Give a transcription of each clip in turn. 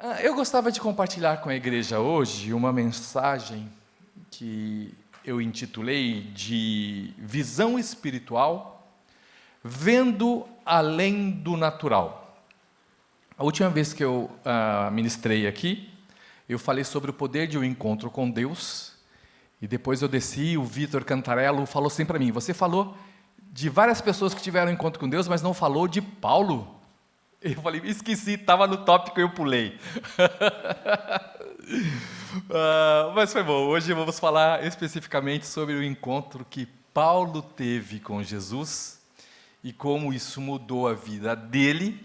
Eu gostava de compartilhar com a igreja hoje uma mensagem que eu intitulei de Visão Espiritual, Vendo Além do Natural. A última vez que eu ministrei aqui, eu falei sobre o poder de um encontro com Deus, e depois eu desci, o Vitor Cantarello falou assim para mim: você falou de várias pessoas que tiveram um encontro com Deus, mas não falou de Paulo. Eu falei, esqueci, estava no tópico e eu pulei. Mas foi bom. Hoje vamos falar especificamente sobre o encontro que Paulo teve com Jesus e como isso mudou a vida dele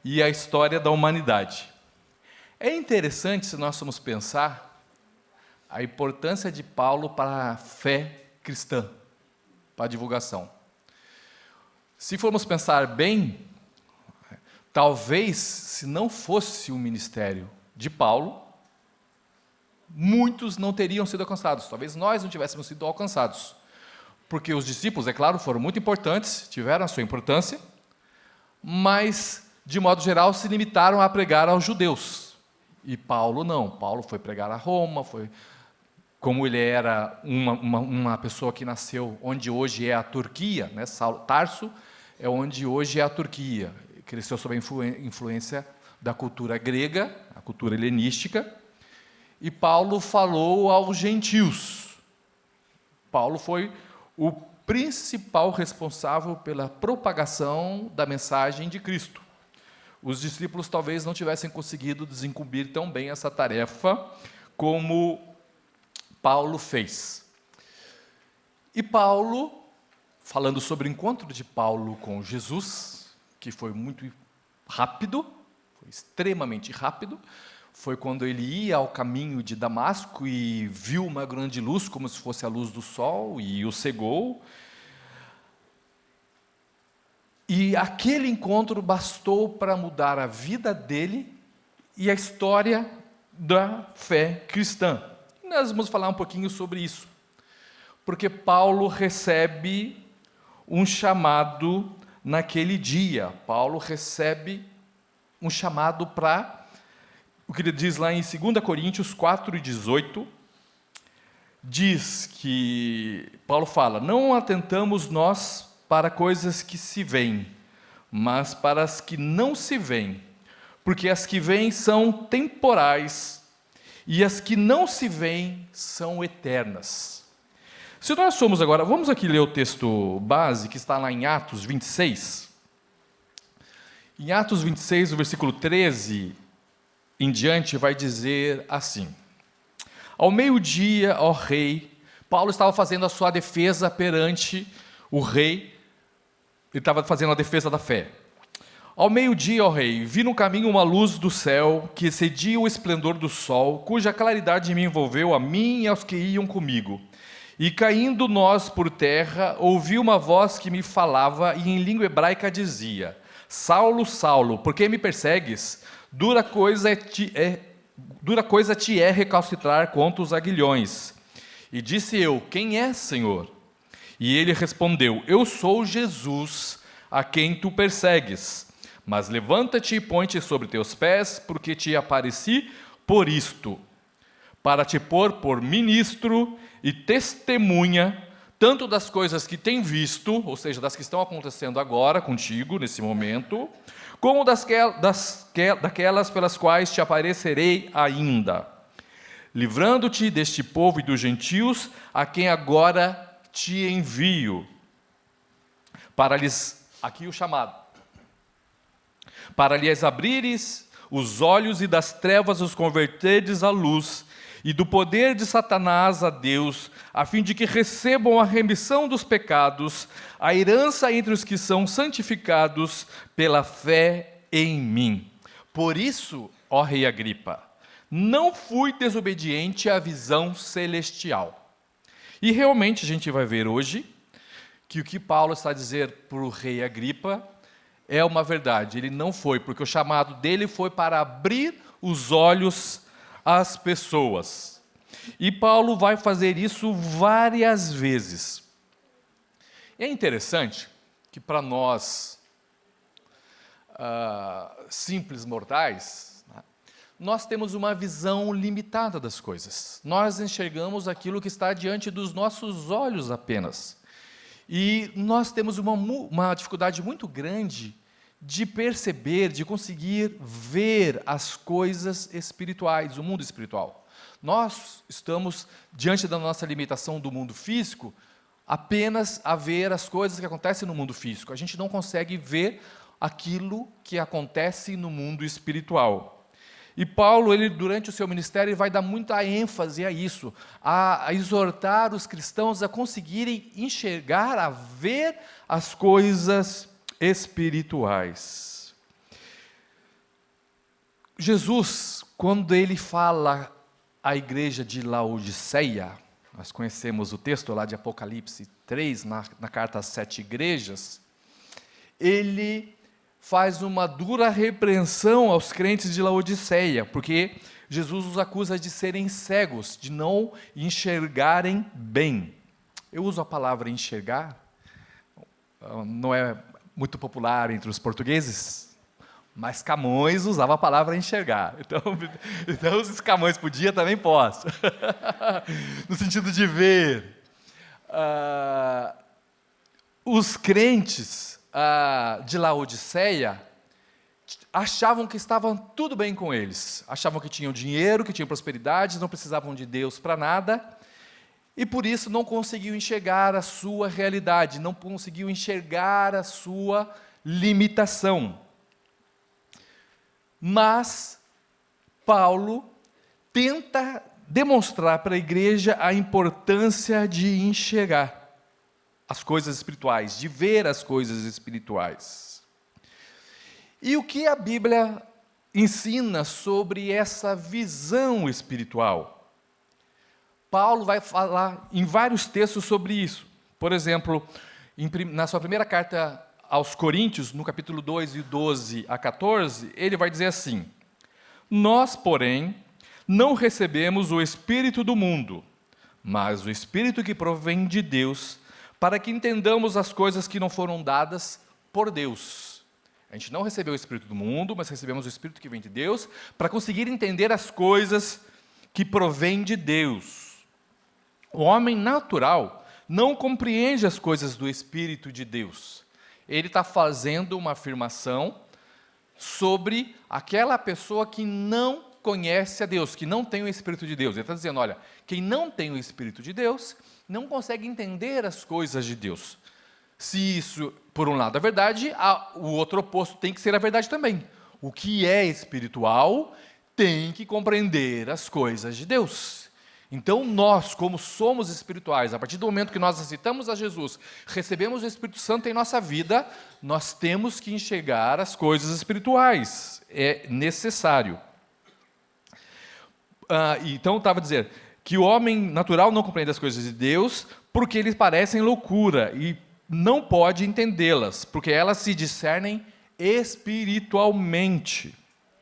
e a história da humanidade. É interessante, se nós formos pensar, a importância de Paulo para a fé cristã, para a divulgação. Se formos pensar bem, talvez, se não fosse o ministério de Paulo, muitos não teriam sido alcançados. Talvez nós não tivéssemos sido alcançados. Porque os discípulos, é claro, foram muito importantes, tiveram a sua importância, mas, de modo geral, se limitaram a pregar aos judeus. E Paulo não. Paulo foi pregar a Roma, como ele era uma pessoa que nasceu onde hoje é a Turquia, né? Tarso é onde hoje é a Turquia. Cresceu sob a influência da cultura grega, a cultura helenística, e Paulo falou aos gentios. Paulo foi o principal responsável pela propagação da mensagem de Cristo. Os discípulos talvez não tivessem conseguido desincumbir tão bem essa tarefa como Paulo fez. E Paulo, falando sobre o encontro de Paulo com Jesus, que foi muito rápido, foi extremamente rápido, foi quando ele ia ao caminho de Damasco e viu uma grande luz, como se fosse a luz do sol, e o cegou. E aquele encontro bastou para mudar a vida dele e a história da fé cristã. E nós vamos falar um pouquinho sobre isso, porque Paulo recebe um chamado naquele dia. Paulo recebe um chamado para, o que ele diz lá em 2 Coríntios 4:18, diz que, Paulo fala, não atentamos nós para coisas que se veem, mas para as que não se veem, porque as que veem são temporais, e as que não se veem são eternas. Se nós formos agora, vamos aqui ler o texto base, que está lá em Atos 26. Em Atos 26, o versículo 13 em diante, vai dizer assim: ao meio-dia, ó rei, Paulo estava fazendo a sua defesa perante o rei, ele estava fazendo a defesa da fé. Ao meio-dia, ó rei, vi no caminho uma luz do céu, que excedia o esplendor do sol, cuja claridade me envolveu a mim e aos que iam comigo. E caindo nós por terra, ouvi uma voz que me falava, e em língua hebraica dizia: Saulo, Saulo, por que me persegues? Dura coisa te é recalcitrar contra os aguilhões. E disse eu: quem é, Senhor? E ele respondeu: eu sou Jesus, a quem tu persegues. Mas levanta-te e põe-te sobre teus pés, porque te apareci por isto, para te pôr por ministro e testemunha, tanto das coisas que tem visto, ou seja, das que estão acontecendo agora contigo, nesse momento, como daquelas pelas quais te aparecerei ainda, livrando-te deste povo e dos gentios, a quem agora te envio, para lhes, aqui o chamado, para lhes abrires os olhos e das trevas os converterdes à luz, e do poder de Satanás a Deus, a fim de que recebam a remissão dos pecados, a herança entre os que são santificados pela fé em mim. Por isso, ó rei Agripa, não fui desobediente à visão celestial. E realmente a gente vai ver hoje que o que Paulo está a dizer para o rei Agripa é uma verdade. Ele não foi, porque o chamado dele foi para abrir os olhos às pessoas. E Paulo vai fazer isso várias vezes. É interessante que para nós, simples mortais, nós temos uma visão limitada das coisas. Nós enxergamos aquilo que está diante dos nossos olhos apenas. E nós temos uma dificuldade muito grande de perceber, de conseguir ver as coisas espirituais, o mundo espiritual. Nós estamos, diante da nossa limitação do mundo físico, apenas a ver as coisas que acontecem no mundo físico. A gente não consegue ver aquilo que acontece no mundo espiritual. E Paulo, ele, durante o seu ministério, ele vai dar muita ênfase a isso, a exortar os cristãos a conseguirem enxergar, a ver as coisas espirituais. Jesus, quando ele fala à igreja de Laodiceia, nós conhecemos o texto lá de Apocalipse 3, na carta às 7 igrejas, ele faz uma dura repreensão aos crentes de Laodiceia, porque Jesus os acusa de serem cegos, de não enxergarem bem. Eu uso a palavra enxergar, não é muito popular entre os portugueses, mas Camões usava a palavra enxergar. Então os Camões podia, também posso. No sentido de ver. Os crentes de Laodiceia achavam que estavam tudo bem com eles. Achavam que tinham dinheiro, que tinham prosperidade, não precisavam de Deus para nada. E por isso não conseguiam enxergar a sua realidade, não conseguiam enxergar a sua limitação. Mas Paulo tenta demonstrar para a igreja a importância de enxergar as coisas espirituais, de ver as coisas espirituais. E o que a Bíblia ensina sobre essa visão espiritual? Paulo vai falar em vários textos sobre isso. Por exemplo, na sua primeira carta aos Coríntios, no capítulo 2, 12 a 14, ele vai dizer assim: nós, porém, não recebemos o Espírito do mundo, mas o Espírito que provém de Deus, para que entendamos as coisas que não foram dadas por Deus. A gente não recebeu o Espírito do mundo, mas recebemos o Espírito que vem de Deus, para conseguir entender as coisas que provêm de Deus. O homem natural não compreende as coisas do Espírito de Deus. Ele está fazendo uma afirmação sobre aquela pessoa que não conhece a Deus, que não tem o Espírito de Deus. Ele está dizendo, olha, quem não tem o Espírito de Deus, não consegue entender as coisas de Deus. Se isso, por um lado, é verdade, o outro oposto tem que ser a verdade também. O que é espiritual tem que compreender as coisas de Deus. Então nós, como somos espirituais, a partir do momento que nós aceitamos a Jesus, recebemos o Espírito Santo em nossa vida, nós temos que enxergar as coisas espirituais. É necessário. Então, estava a dizer que o homem natural não compreende as coisas de Deus porque lhes parecem loucura e não pode entendê-las, porque elas se discernem espiritualmente.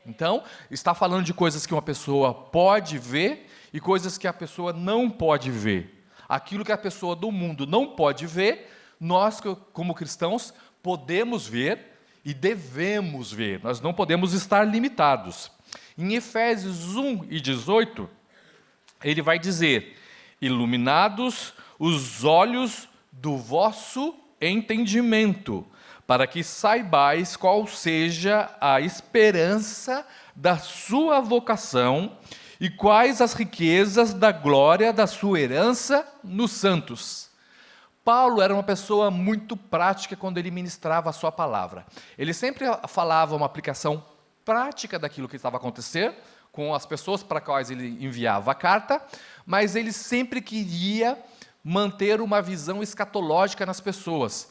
Então, está falando de coisas que uma pessoa pode ver e coisas que a pessoa não pode ver. Aquilo que a pessoa do mundo não pode ver, nós, como cristãos, podemos ver e devemos ver. Nós não podemos estar limitados. Em Efésios 1 e 18, ele vai dizer: iluminados os olhos do vosso entendimento, para que saibais qual seja a esperança da sua vocação e quais as riquezas da glória da sua herança nos santos. Paulo era uma pessoa muito prática quando ele ministrava a sua palavra. Ele sempre falava uma aplicação prática daquilo que estava acontecendo com as pessoas para as quais ele enviava a carta, mas ele sempre queria manter uma visão escatológica nas pessoas.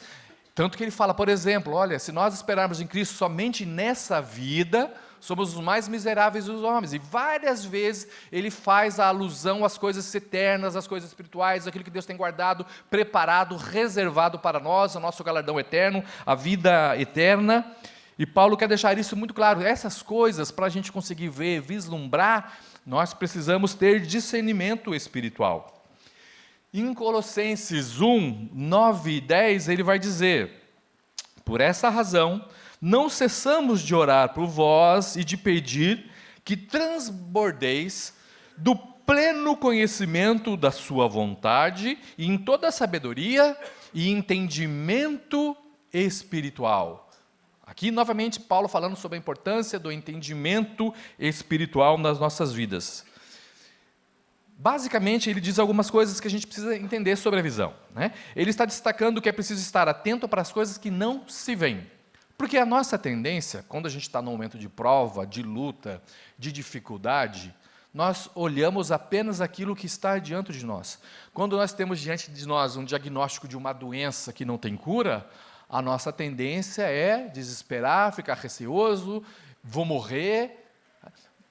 Tanto que ele fala, por exemplo, olha, se nós esperarmos em Cristo somente nessa vida, somos os mais miseráveis dos homens. E várias vezes ele faz a alusão às coisas eternas, às coisas espirituais, aquilo que Deus tem guardado, preparado, reservado para nós, o nosso galardão eterno, a vida eterna. E Paulo quer deixar isso muito claro. Essas coisas, para a gente conseguir ver, vislumbrar, nós precisamos ter discernimento espiritual. Em Colossenses 1, 9 e 10, ele vai dizer: por essa razão, não cessamos de orar por vós e de pedir que transbordeis do pleno conhecimento da sua vontade, e em toda a sabedoria e entendimento espiritual. Aqui, novamente, Paulo falando sobre a importância do entendimento espiritual nas nossas vidas. Basicamente, ele diz algumas coisas que a gente precisa entender sobre a visão, né? Ele está destacando que é preciso estar atento para as coisas que não se veem. Porque a nossa tendência, quando a gente está num momento de prova, de luta, de dificuldade, nós olhamos apenas aquilo que está diante de nós. Quando nós temos diante de nós um diagnóstico de uma doença que não tem cura, a nossa tendência é desesperar, ficar receoso, vou morrer.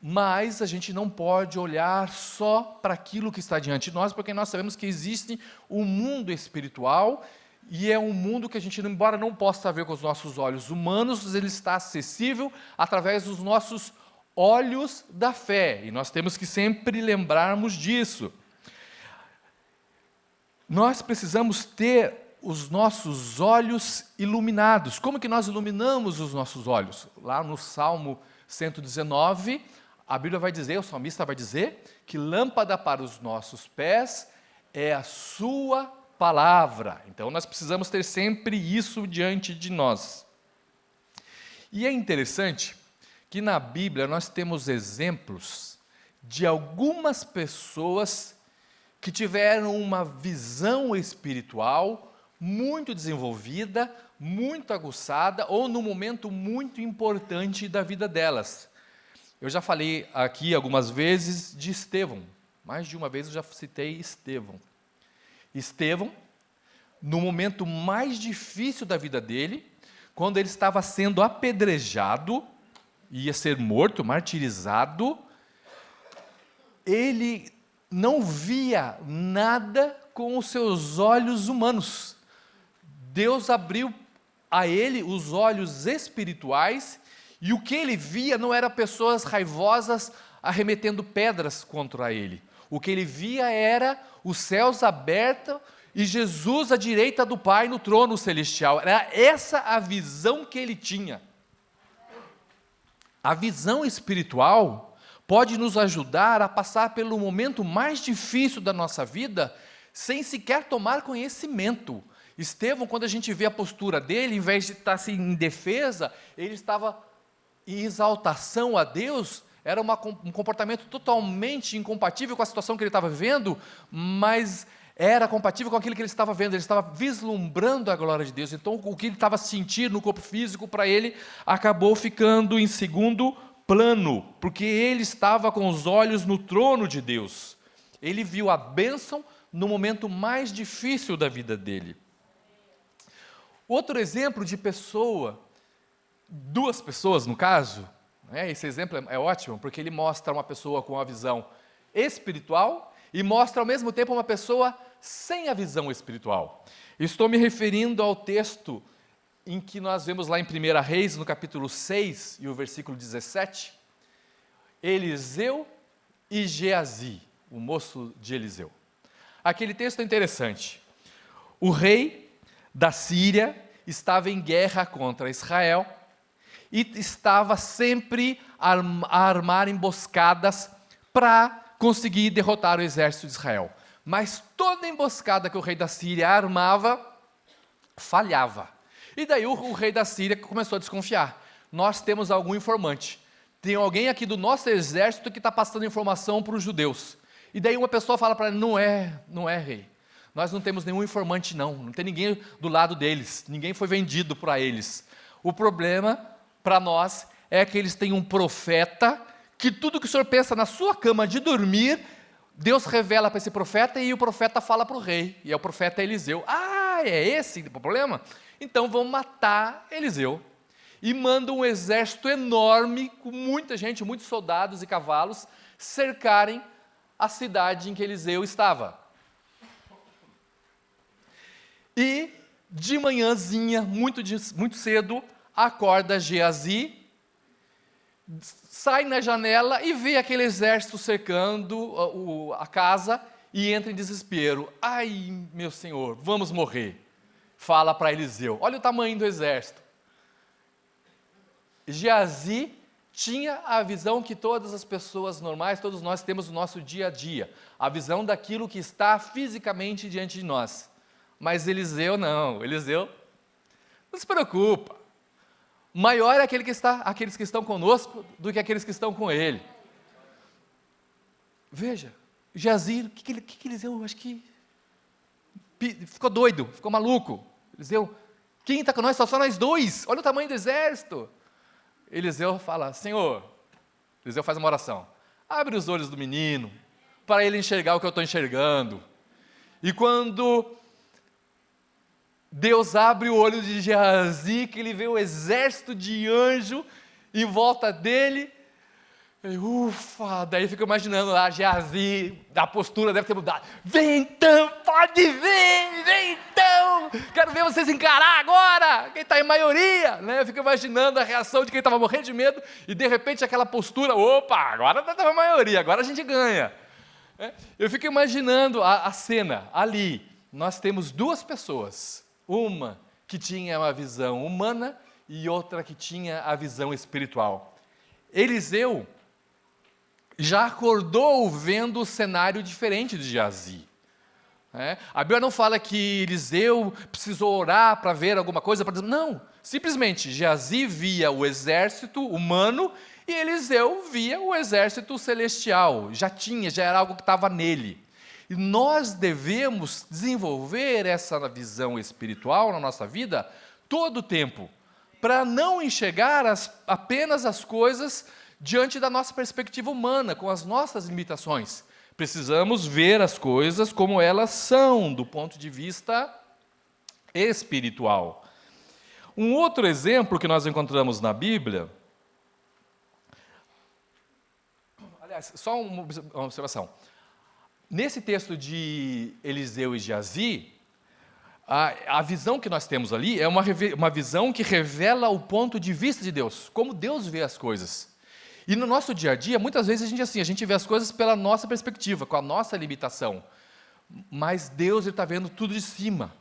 Mas a gente não pode olhar só para aquilo que está diante de nós, porque nós sabemos que existe um mundo espiritual, e é um mundo que a gente, embora não possa ver com os nossos olhos humanos, ele está acessível através dos nossos olhos da fé, e nós temos que sempre lembrarmos disso. Nós precisamos ter os nossos olhos iluminados. Como que nós iluminamos os nossos olhos? Lá no Salmo 119, a Bíblia vai dizer, o salmista vai dizer, que lâmpada para os nossos pés é a sua palavra. Então, nós precisamos ter sempre isso diante de nós. E é interessante que na Bíblia nós temos exemplos de algumas pessoas que tiveram uma visão espiritual muito desenvolvida, muito aguçada, ou num momento muito importante da vida delas. Eu já falei aqui algumas vezes de Estevão, mais de uma vez eu já citei Estevão. Estevão, no momento mais difícil da vida dele, quando ele estava sendo apedrejado, ia ser morto, martirizado, ele não via nada com os seus olhos humanos. Deus abriu a ele os olhos espirituais, e o que ele via não era pessoas raivosas arremetendo pedras contra ele. O que ele via era os céus abertos e Jesus à direita do Pai no trono celestial. Era essa a visão que ele tinha. A visão espiritual pode nos ajudar a passar pelo momento mais difícil da nossa vida sem sequer tomar conhecimento. Estevão, quando a gente vê a postura dele, em vez de estar assim, em defesa, ele estava em exaltação a Deus. Era um comportamento totalmente incompatível com a situação que ele estava vivendo, mas era compatível com aquilo que ele estava vendo. Ele estava vislumbrando a glória de Deus. Então, o que ele estava sentindo no corpo físico, para ele, acabou ficando em segundo plano, porque ele estava com os olhos no trono de Deus. Ele viu a bênção no momento mais difícil da vida dele. Outro exemplo de pessoa, duas pessoas no caso, esse exemplo é ótimo, porque ele mostra uma pessoa com a visão espiritual e mostra ao mesmo tempo uma pessoa sem a visão espiritual. Estou me referindo ao texto em que nós vemos lá em 1 Reis, no capítulo 6 e o versículo 17, Eliseu e Geazi, o moço de Eliseu. Aquele texto é interessante. O rei da Síria estava em guerra contra Israel e estava sempre a armar emboscadas para conseguir derrotar o exército de Israel. Mas toda emboscada que o rei da Síria armava, falhava. E daí o rei da Síria começou a desconfiar. Nós temos algum informante. Tem alguém aqui do nosso exército que está passando informação para os judeus. E daí uma pessoa fala para ele, não é rei. Nós não temos nenhum informante não tem ninguém do lado deles, ninguém foi vendido para eles. O problema para nós é que eles têm um profeta, que tudo que o senhor pensa na sua cama de dormir, Deus revela para esse profeta e o profeta fala para o rei, e é o profeta Eliseu. Ah, é esse o problema? Então vamos matar Eliseu. E manda um exército enorme, com muita gente, muitos soldados e cavalos, cercarem a cidade em que Eliseu estava. E de manhãzinha, muito cedo, acorda Geazi, sai na janela e vê aquele exército cercando a casa e entra em desespero. Ai, meu senhor, vamos morrer. Fala para Eliseu, olha o tamanho do exército. Geazi tinha a visão que todas as pessoas normais, todos nós temos no nosso dia a dia, a visão daquilo que está fisicamente diante de nós. Mas Eliseu não, Eliseu não se preocupa. Maior é aqueles que estão conosco do que aqueles que estão com ele. Veja, Geazi, o que Eliseu, acho que ficou doido, ficou maluco. Eliseu, quem está com nós? Só nós dois, olha o tamanho do exército. Eliseu fala, Senhor, Eliseu faz uma oração, abre os olhos do menino, para ele enxergar o que eu estou enxergando. E quando Deus abre o olho de Geazi, que ele vê o exército de anjo em volta dele, ufa, daí fica imaginando lá, Geazi, a postura deve ter mudado, vem então, pode vir, vem então, quero ver vocês encarar agora, quem está em maioria, né? Eu fico imaginando a reação de quem estava morrendo de medo, e de repente aquela postura, opa, agora está em maioria, agora a gente ganha. Eu fico imaginando a cena, ali, nós temos duas pessoas, uma que tinha uma visão humana, e outra que tinha a visão espiritual. Eliseu já acordou vendo o cenário diferente de Geazi. A Bíblia não fala que Eliseu precisou orar para ver alguma coisa, não, simplesmente Geazi via o exército humano e Eliseu via o exército celestial, já era algo que estava nele. E nós devemos desenvolver essa visão espiritual na nossa vida todo o tempo, para não enxergar apenas as coisas diante da nossa perspectiva humana, com as nossas limitações. Precisamos ver as coisas como elas são, do ponto de vista espiritual. Um outro exemplo que nós encontramos na Bíblia, aliás, só uma observação. Nesse texto de Eliseu e Geazi, a visão que nós temos ali é uma visão que revela o ponto de vista de Deus, como Deus vê as coisas. E no nosso dia a dia, muitas vezes a gente vê as coisas pela nossa perspectiva, com a nossa limitação. Mas Deus está vendo tudo de cima.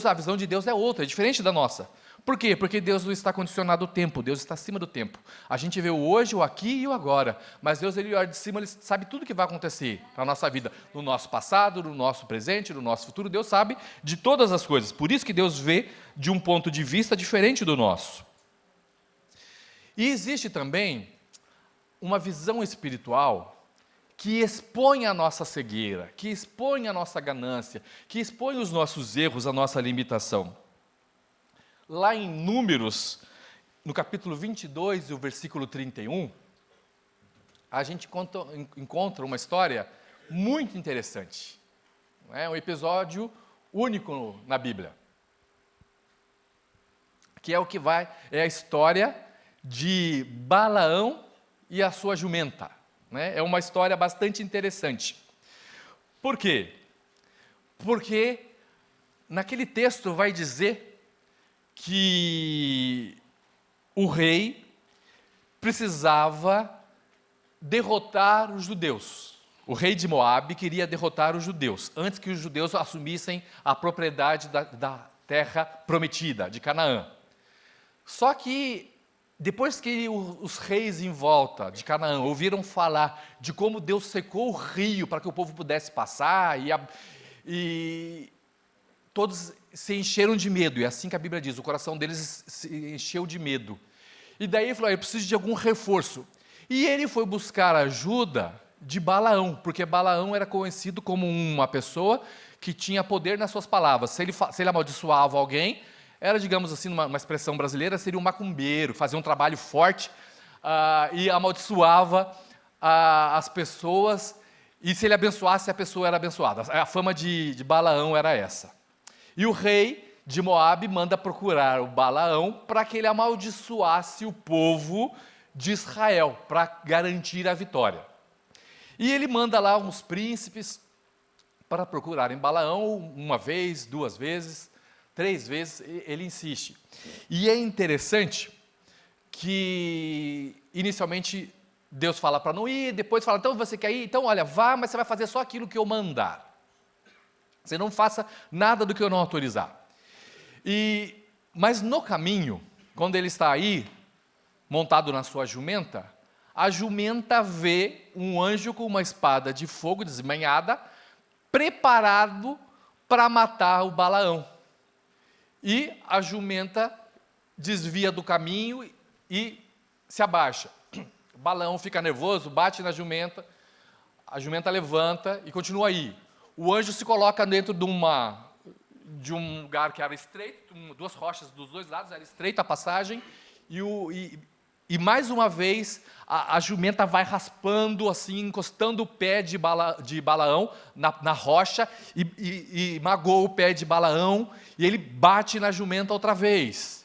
A visão de Deus é outra, é diferente da nossa. Por quê? Porque Deus não está condicionado ao tempo, Deus está acima do tempo. A gente vê o hoje, o aqui e o agora. Mas Deus, ele olha de cima, ele sabe tudo o que vai acontecer na nossa vida, no nosso passado, no nosso presente, no nosso futuro. Deus sabe de todas as coisas. Por isso que Deus vê de um ponto de vista diferente do nosso. E existe também uma visão espiritual que expõe a nossa cegueira, que expõe a nossa ganância, que expõe os nossos erros, a nossa limitação. Lá em Números, no capítulo 22, o versículo 31, a gente encontra uma história muito interessante. É um episódio único na Bíblia, que é a história de Balaão e a sua jumenta. É uma história bastante interessante. Por quê? Porque naquele texto vai dizer que o rei precisava derrotar os judeus. O rei de Moabe queria derrotar os judeus, antes que os judeus assumissem a propriedade da terra prometida, de Canaã. Só que depois que os reis em volta de Canaã ouviram falar de como Deus secou o rio para que o povo pudesse passar, e todos se encheram de medo, e é assim que a Bíblia diz, o coração deles se encheu de medo. E daí ele falou, eu preciso de algum reforço. E ele foi buscar ajuda de Balaão, porque Balaão era conhecido como uma pessoa que tinha poder nas suas palavras. Se ele amaldiçoava alguém, era, digamos assim, uma expressão brasileira, seria um macumbeiro, fazia um trabalho forte e amaldiçoava as pessoas, e se ele abençoasse, a pessoa era abençoada. A fama de Balaão era essa. E o rei de Moabe manda procurar o Balaão para que ele amaldiçoasse o povo de Israel, para garantir a vitória. E ele manda lá uns príncipes para procurarem Balaão, uma vez, duas vezes, 3 vezes, ele insiste. E é interessante que, inicialmente, Deus fala para não ir, depois fala, então você quer ir? Então, olha, vá, mas você vai fazer só aquilo que eu mandar. Você não faça nada do que eu não autorizar. Mas no caminho, quando ele está aí, montado na sua jumenta, a jumenta vê um anjo com uma espada de fogo desmanhada, preparado para matar o Balaão. E a jumenta desvia do caminho e se abaixa. O Balaão fica nervoso, bate na jumenta, a jumenta levanta e continua aí. O anjo se coloca dentro de um lugar que era estreito, duas rochas dos dois lados, era estreita a passagem, e mais uma vez a jumenta vai raspando, assim, encostando o pé de Balaão na rocha, e magoa o pé de Balaão, e ele bate na jumenta outra vez.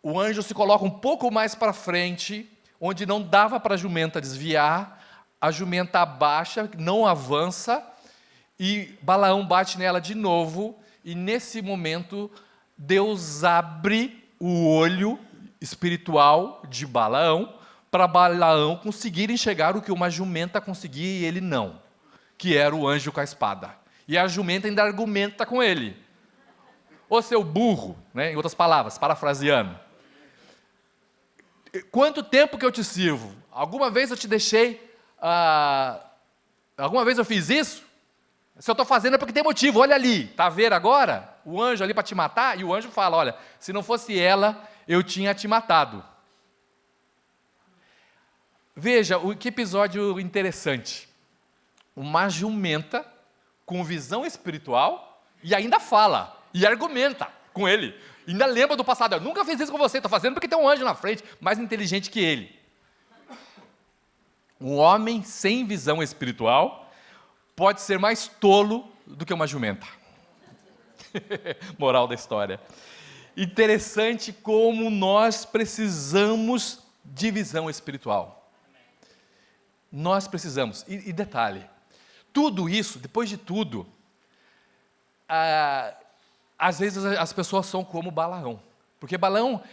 O anjo se coloca um pouco mais para frente, onde não dava para a jumenta desviar, a jumenta abaixa, não avança, e Balaão bate nela de novo, e nesse momento Deus abre o olho espiritual de Balaão, para Balaão conseguir enxergar o que uma jumenta conseguia e ele não, que era o anjo com a espada. E a jumenta ainda argumenta com ele. Ô seu burro, né, em outras palavras, parafraseando. Quanto tempo que eu te sirvo? Alguma vez eu te deixei... alguma vez eu fiz isso? Se eu estou fazendo é porque tem motivo, olha ali, está a ver agora? O anjo ali para te matar, e o anjo fala, olha, se não fosse ela, eu tinha te matado. Veja, que episódio interessante. Uma jumenta com visão espiritual e ainda fala, e argumenta com ele. Ainda lembra do passado, eu nunca fiz isso com você, estou fazendo porque tem um anjo na frente, mais inteligente que ele. Um homem sem visão espiritual pode ser mais tolo do que uma jumenta. Moral da história. Interessante como nós precisamos de visão espiritual. Nós precisamos. E detalhe, tudo isso, depois de tudo, às vezes as pessoas são como Balaão. Porque Balaão,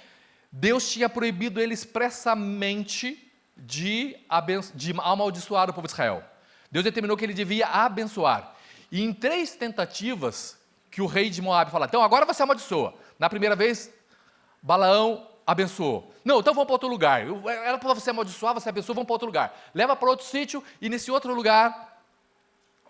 Deus tinha proibido ele expressamente de amaldiçoar o povo de Israel. Deus determinou que ele devia abençoar. E em 3 tentativas, que o rei de Moabe fala, então agora você amaldiçoa. Na primeira vez, Balaão abençoou. Não, então vamos para outro lugar. Era para você amaldiçoar, você abençoa, vamos para outro lugar. Leva para outro sítio, e nesse outro lugar,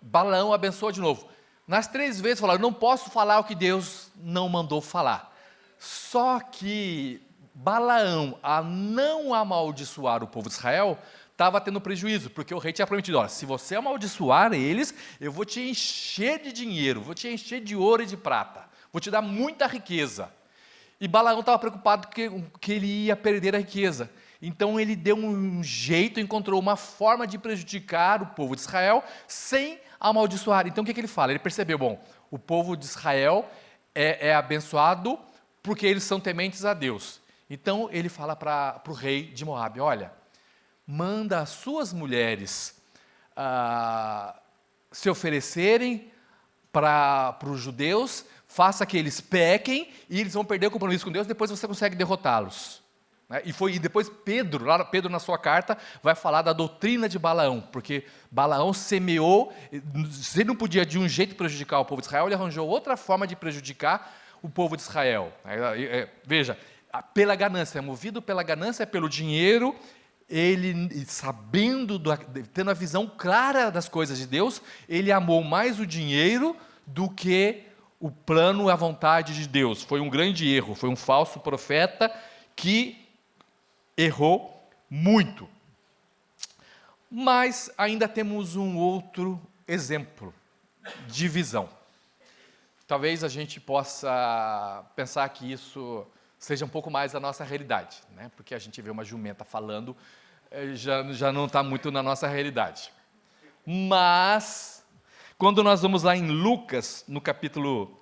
Balaão abençoa de novo. Nas 3 vezes falaram, não posso falar o que Deus não mandou falar. Só que Balaão, a não amaldiçoar o povo de Israel, estava tendo prejuízo, porque o rei tinha prometido, olha, se você amaldiçoar eles, eu vou te encher de dinheiro, vou te encher de ouro e de prata, vou te dar muita riqueza. E Balaão estava preocupado que ele ia perder a riqueza. Então ele deu um jeito, encontrou uma forma de prejudicar o povo de Israel sem amaldiçoar. Então o que ele fala? Ele percebeu, bom, o povo de Israel é abençoado porque eles são tementes a Deus. Então ele fala para o rei de Moabe, olha, manda as suas mulheres se oferecerem para os judeus, faça que eles pequem e eles vão perder o compromisso com Deus, depois você consegue derrotá-los. E depois Pedro na sua carta, vai falar da doutrina de Balaão, porque Balaão semeou, se ele não podia de um jeito prejudicar o povo de Israel, ele arranjou outra forma de prejudicar o povo de Israel. Veja, pela ganância, movido pela ganância, pelo dinheiro, ele, tendo a visão clara das coisas de Deus, ele amou mais o dinheiro do que o plano e a vontade de Deus. Foi um grande erro, foi um falso profeta que errou muito. Mas ainda temos um outro exemplo de visão. Talvez a gente possa pensar que isso seja um pouco mais a nossa realidade, né? Porque a gente vê uma jumenta falando, já não está muito na nossa realidade. Mas, quando nós vamos lá em Lucas, no capítulo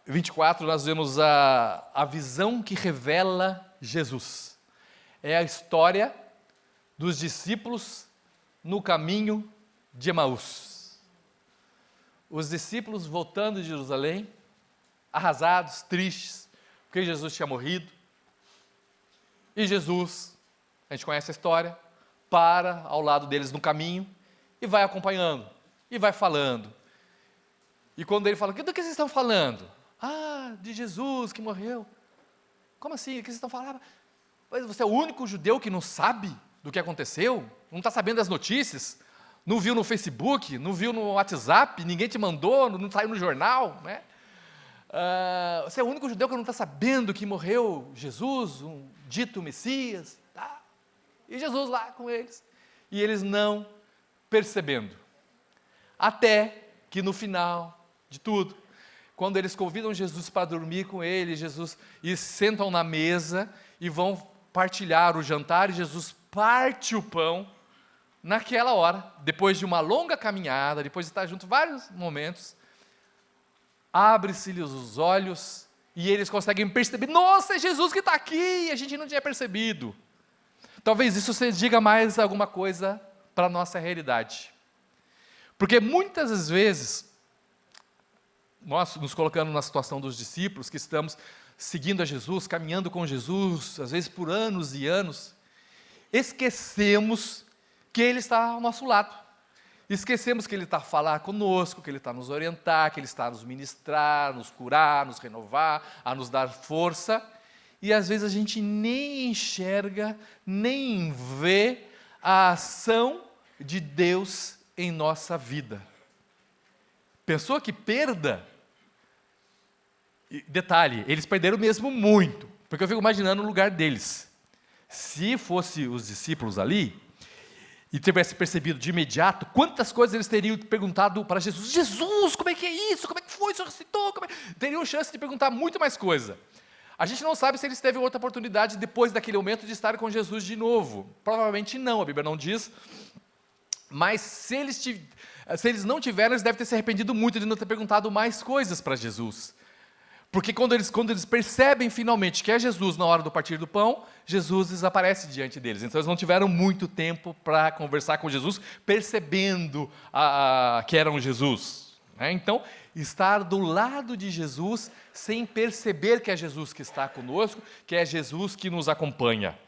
24, nós vemos a visão que revela Jesus. É a história dos discípulos no caminho de Emaús. Os discípulos voltando de Jerusalém, arrasados, tristes, porque Jesus tinha morrido. E Jesus, a gente conhece a história, para ao lado deles no caminho e vai acompanhando, e vai falando. E quando ele fala, do que vocês estão falando? Ah, de Jesus que morreu. Como assim? O que vocês estão falando? Mas você é o único judeu que não sabe do que aconteceu? Não está sabendo das notícias? Não viu no Facebook? Não viu no WhatsApp? Ninguém te mandou? Não saiu no jornal? Né? Você é o único judeu que não está sabendo que morreu Jesus, um dito Messias? Tá? E Jesus lá com eles. E eles não percebendo. Até que no final de tudo, quando eles convidam Jesus para dormir com ele, e sentam na mesa e vão partilhar o jantar, e Jesus parte o pão. Naquela hora, depois de uma longa caminhada, depois de estar junto vários momentos, abre-se-lhes os olhos e eles conseguem perceber, nossa, é Jesus que está aqui, e a gente não tinha percebido. Talvez isso se diga mais alguma coisa para a nossa realidade. Porque muitas das vezes, nós nos colocando na situação dos discípulos, que estamos seguindo a Jesus, caminhando com Jesus, às vezes por anos e anos, esquecemos que Ele está ao nosso lado. Esquecemos que Ele está a falar conosco, que Ele está a nos orientar, que Ele está a nos ministrar, nos curar, nos renovar, a nos dar força. E às vezes a gente nem enxerga, nem vê a ação de Deus em nossa vida. Pensou que perda? Detalhe, eles perderam mesmo muito, porque eu fico imaginando o lugar deles. Se fosse os discípulos ali, e tivesse percebido de imediato, quantas coisas eles teriam perguntado para Jesus. Jesus, como é que é isso? Como é que foi? O Senhor recitou? Teriam chance de perguntar muito mais coisa. A gente não sabe se eles teve outra oportunidade depois daquele momento de estar com Jesus de novo. Provavelmente não, a Bíblia não diz. Mas se eles não tiveram, eles devem ter se arrependido muito de não ter perguntado mais coisas para Jesus. Porque quando eles percebem finalmente que é Jesus na hora do partir do pão, Jesus desaparece diante deles. Então eles não tiveram muito tempo para conversar com Jesus, percebendo que eram Jesus. Então, estar do lado de Jesus, sem perceber que é Jesus que está conosco, que é Jesus que nos acompanha.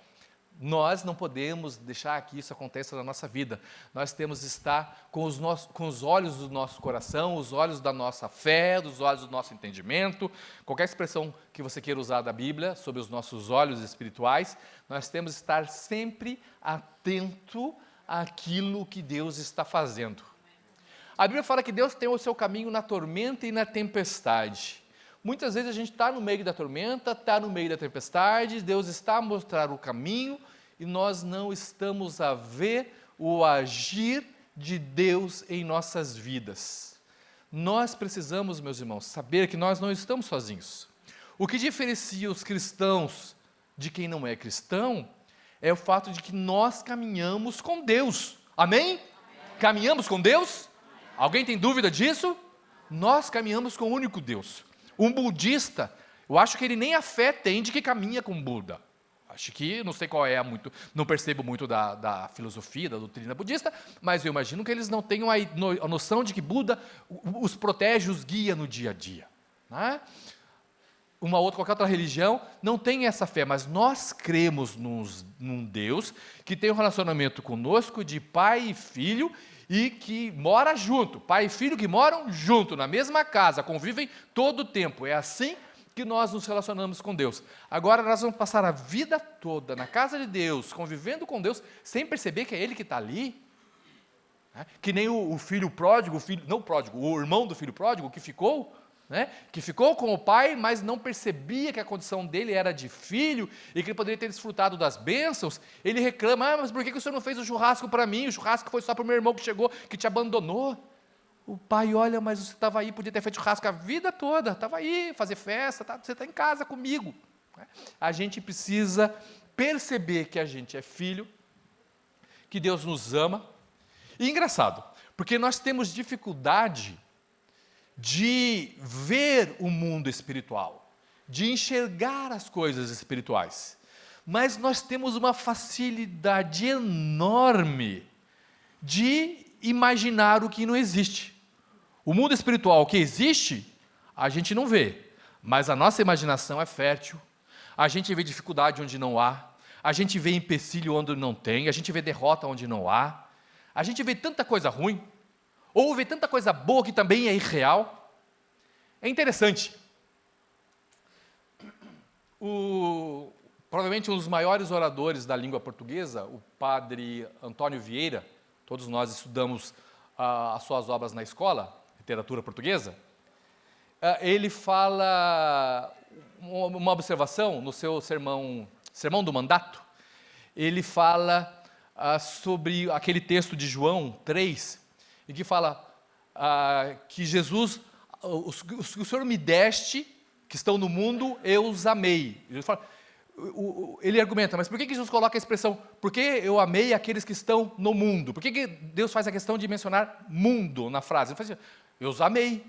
Nós não podemos deixar que isso aconteça na nossa vida. Nós temos que estar com os olhos do nosso coração, os olhos da nossa fé, os olhos do nosso entendimento. Qualquer expressão que você queira usar da Bíblia, sobre os nossos olhos espirituais, nós temos que estar sempre atento àquilo que Deus está fazendo. A Bíblia fala que Deus tem o seu caminho na tormenta e na tempestade. Muitas vezes a gente está no meio da tormenta, está no meio da tempestade, Deus está a mostrar o caminho e nós não estamos a ver o agir de Deus em nossas vidas. Nós precisamos, meus irmãos, saber que nós não estamos sozinhos. O que diferencia os cristãos de quem não é cristão é o fato de que nós caminhamos com Deus. Amém? Caminhamos com Deus? Alguém tem dúvida disso? Nós caminhamos com o único Deus. Um budista, eu acho que ele nem a fé tem de que caminha com Buda. Acho que, não sei qual é, não percebo muito da filosofia, da doutrina budista, mas eu imagino que eles não tenham a noção de que Buda os protege, os guia no dia a dia. Né? Qualquer outra religião não tem essa fé, mas nós cremos num Deus que tem um relacionamento conosco de pai e filho, e que mora junto, pai e filho que moram junto, na mesma casa, convivem todo o tempo. É assim que nós nos relacionamos com Deus. Agora nós vamos passar a vida toda na casa de Deus, convivendo com Deus, sem perceber que é Ele que está ali. Que nem o filho pródigo, o irmão do filho pródigo que ficou com o pai, mas não percebia que a condição dele era de filho e que ele poderia ter desfrutado das bênçãos. Ele reclama, mas por que o senhor não fez o churrasco para mim? O churrasco foi só para o meu irmão que chegou, que te abandonou. O pai olha, mas você estava aí, podia ter feito churrasco a vida toda, estava aí, fazer festa, você está em casa comigo. A gente precisa perceber que a gente é filho, que Deus nos ama. E engraçado, porque nós temos dificuldade de ver o mundo espiritual, de enxergar as coisas espirituais, mas nós temos uma facilidade enorme de imaginar o que não existe. O mundo espiritual que existe, a gente não vê, mas a nossa imaginação é fértil, a gente vê dificuldade onde não há, a gente vê empecilho onde não tem, a gente vê derrota onde não há, a gente vê tanta coisa ruim, ou vê tanta coisa boa que também é irreal. É interessante. Provavelmente um dos maiores oradores da língua portuguesa, o padre Antônio Vieira, todos nós estudamos as suas obras na escola, literatura portuguesa, ele fala uma observação no seu Sermão do Mandato. Ele fala sobre aquele texto de João 3, e que fala que Jesus, o Senhor me deste, que estão no mundo, eu os amei. Ele argumenta, mas por que Jesus coloca a expressão, porque eu amei aqueles que estão no mundo? Por que Deus faz a questão de mencionar mundo na frase? Ele faz assim, eu os amei.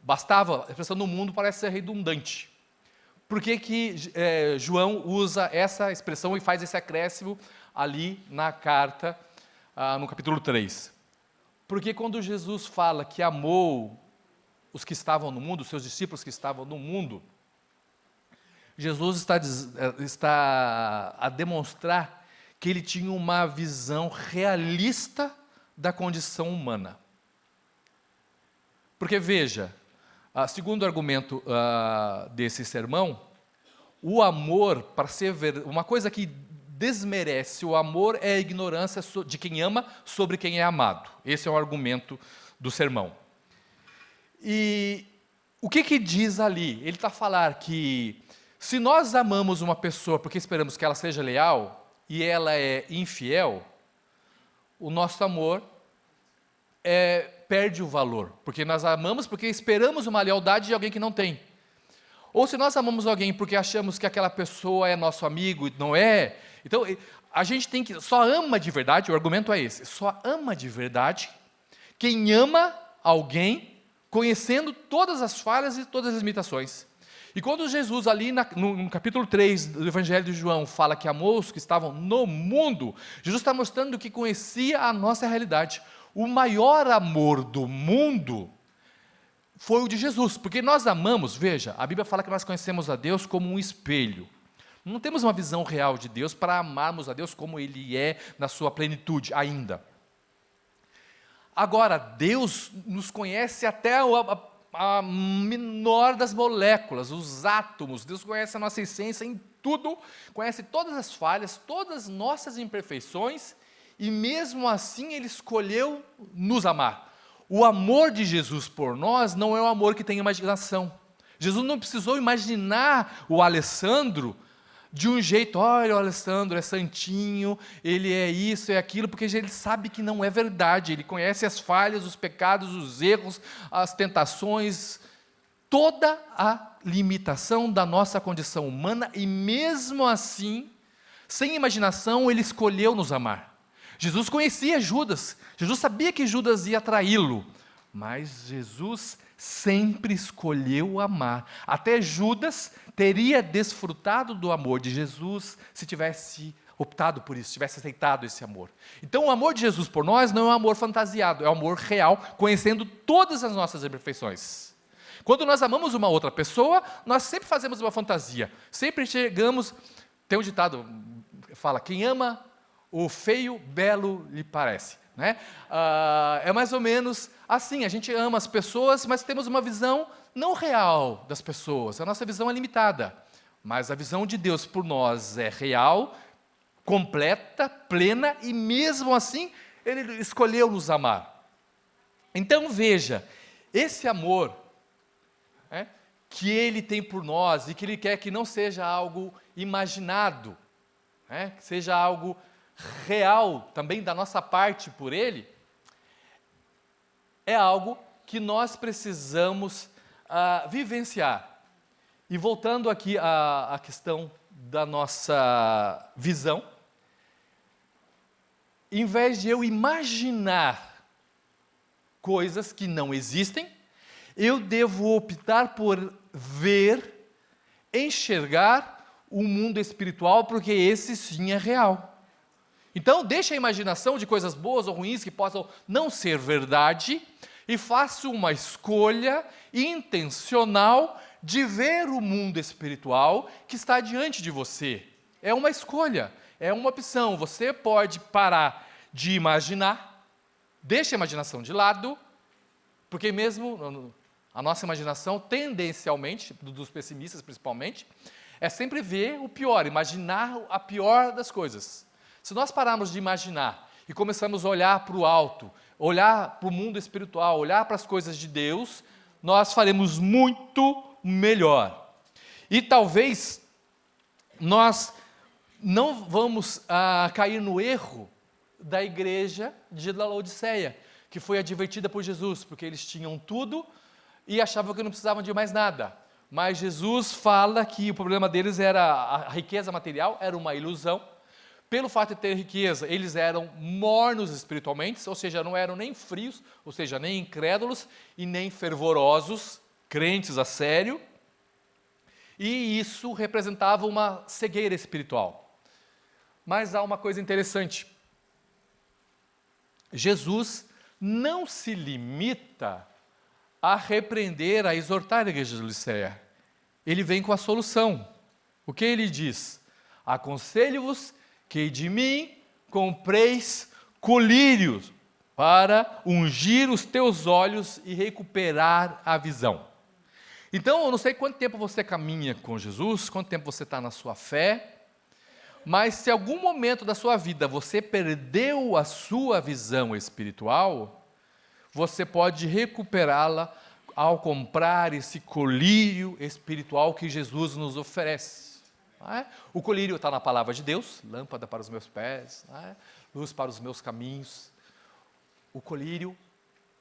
Bastava, a expressão no mundo parece ser redundante. Por que João usa essa expressão e faz esse acréscimo ali na carta, no capítulo 3? Porque quando Jesus fala que amou os que estavam no mundo, os seus discípulos que estavam no mundo, Jesus está a demonstrar que ele tinha uma visão realista da condição humana. Porque veja, segundo o argumento desse sermão, o amor, para ser uma coisa que desmerece o amor é a ignorância de quem ama sobre quem é amado. Esse é o argumento do sermão. E o que diz ali? Ele está a falar que se nós amamos uma pessoa porque esperamos que ela seja leal e ela é infiel, o nosso amor perde o valor, porque nós amamos porque esperamos uma lealdade de alguém que não tem. Ou se nós amamos alguém porque achamos que aquela pessoa é nosso amigo e não é, então a gente tem que, só ama de verdade, o argumento é esse, só ama de verdade quem ama alguém conhecendo todas as falhas e todas as limitações. E quando Jesus ali no capítulo 3 do Evangelho de João fala que amou os que estavam no mundo, Jesus está mostrando que conhecia a nossa realidade. O maior amor do mundo foi o de Jesus, porque nós amamos, veja, a Bíblia fala que nós conhecemos a Deus como um espelho. Não temos uma visão real de Deus para amarmos a Deus como Ele é na sua plenitude ainda. Agora, Deus nos conhece até a menor das moléculas, os átomos. Deus conhece a nossa essência em tudo, conhece todas as falhas, todas as nossas imperfeições, e mesmo assim Ele escolheu nos amar. O amor de Jesus por nós não é um amor que tem imaginação. Jesus não precisou imaginar o Alessandro de um jeito, olha, o Alessandro é santinho, ele é isso, é aquilo, porque ele sabe que não é verdade, ele conhece as falhas, os pecados, os erros, as tentações, toda a limitação da nossa condição humana, e mesmo assim, sem imaginação, ele escolheu nos amar. Jesus conhecia Judas, Jesus sabia que Judas ia traí-lo, mas Jesus sempre escolheu amar. Até Judas teria desfrutado do amor de Jesus se tivesse optado por isso, se tivesse aceitado esse amor. Então o amor de Jesus por nós não é um amor fantasiado, é um amor real, conhecendo todas as nossas imperfeições. Quando nós amamos uma outra pessoa, nós sempre fazemos uma fantasia, sempre chegamos, tem um ditado, fala, quem ama o feio, belo lhe parece. Né? É mais ou menos assim, a gente ama as pessoas, mas temos uma visão não real das pessoas, a nossa visão é limitada, mas a visão de Deus por nós é real, completa, plena, e mesmo assim, Ele escolheu nos amar. Então veja, esse amor que Ele tem por nós, e que Ele quer que não seja algo imaginado, que seja algo real também da nossa parte por Ele, é algo que nós precisamos vivenciar. E voltando aqui à questão da nossa visão, em vez de eu imaginar coisas que não existem, eu devo optar por ver, enxergar o mundo espiritual, porque esse sim é real. Então, deixe a imaginação de coisas boas ou ruins que possam não ser verdade e faça uma escolha intencional de ver o mundo espiritual que está diante de você. É uma escolha, é uma opção. Você pode parar de imaginar, deixe a imaginação de lado, porque mesmo a nossa imaginação, tendencialmente, dos pessimistas principalmente, é sempre ver o pior, imaginar a pior das coisas. Se nós pararmos de imaginar e começamos a olhar para o alto, olhar para o mundo espiritual, olhar para as coisas de Deus, nós faremos muito melhor. E talvez nós não vamos cair no erro da igreja de Laodiceia, que foi advertida por Jesus, porque eles tinham tudo e achavam que não precisavam de mais nada. Mas Jesus fala que o problema deles era a riqueza material, era uma ilusão. Pelo fato de ter riqueza, eles eram mornos espiritualmente, ou seja, não eram nem frios, ou seja, nem incrédulos e nem fervorosos, crentes a sério. E isso representava uma cegueira espiritual. Mas há uma coisa interessante. Jesus não se limita a repreender, a exortar a igreja de Laodiceia. Ele vem com a solução. O que ele diz? Aconselho-vos que de mim compreis colírios para ungir os teus olhos e recuperar a visão. Então, eu não sei quanto tempo você caminha com Jesus, quanto tempo você está na sua fé, mas se algum momento da sua vida você perdeu a sua visão espiritual, você pode recuperá-la ao comprar esse colírio espiritual que Jesus nos oferece. Não é? O colírio está na palavra de Deus, lâmpada para os meus pés, não é? Luz para os meus caminhos. O colírio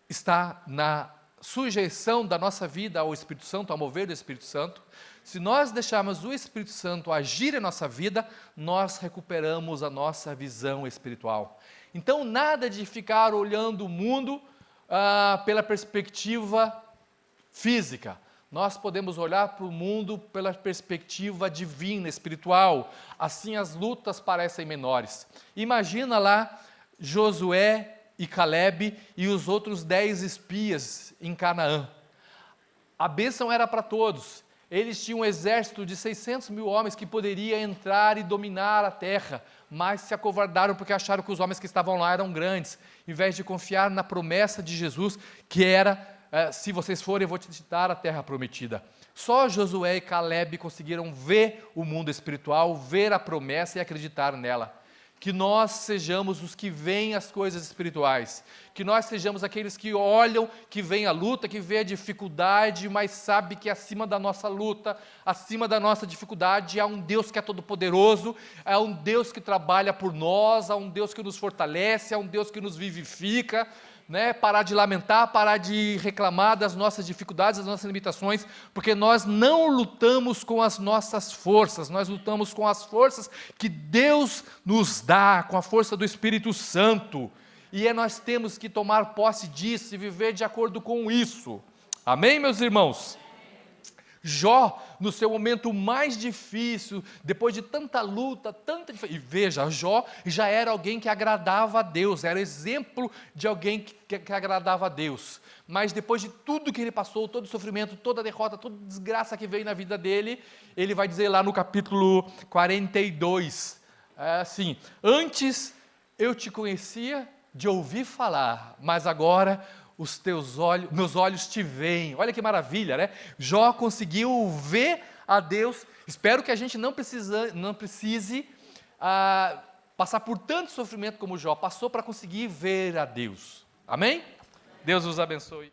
está na sujeição da nossa vida ao Espírito Santo, ao mover do Espírito Santo. Se nós deixarmos o Espírito Santo agir em nossa vida, nós recuperamos a nossa visão espiritual. Então, nada de ficar olhando o mundo pela perspectiva física. Nós podemos olhar para o mundo pela perspectiva divina, espiritual. Assim as lutas parecem menores. Imagina lá Josué e Calebe e os outros 10 espias em Canaã. A bênção era para todos. Eles tinham um exército de 600 mil homens que poderia entrar e dominar a terra, mas se acovardaram porque acharam que os homens que estavam lá eram grandes, em vez de confiar na promessa de Jesus, que era, se vocês forem, eu vou te dar a terra prometida. Só Josué e Calebe conseguiram ver o mundo espiritual, ver a promessa e acreditar nela. Que nós sejamos os que veem as coisas espirituais, que nós sejamos aqueles que olham, que veem a luta, que veem a dificuldade, mas sabe que acima da nossa luta, acima da nossa dificuldade, há um Deus que é todo-poderoso, há um Deus que trabalha por nós, há um Deus que nos fortalece, há um Deus que nos vivifica, né? Parar de lamentar, parar de reclamar das nossas dificuldades, das nossas limitações, porque nós não lutamos com as nossas forças, nós lutamos com as forças que Deus nos dá, com a força do Espírito Santo, e nós temos que tomar posse disso e viver de acordo com isso. Amém, meus irmãos? Jó, no seu momento mais difícil, depois de tanta luta, e veja, Jó já era alguém que agradava a Deus, era exemplo de alguém que agradava a Deus, mas depois de tudo que ele passou, todo o sofrimento, toda a derrota, toda a desgraça que veio na vida dele, ele vai dizer lá no capítulo 42, assim, antes eu te conhecia de ouvir falar, mas agora meus olhos te veem. Olha que maravilha, né? Jó conseguiu ver a Deus. Espero que a gente não precise passar por tanto sofrimento como Jó passou para conseguir ver a Deus. Amém? Deus os abençoe.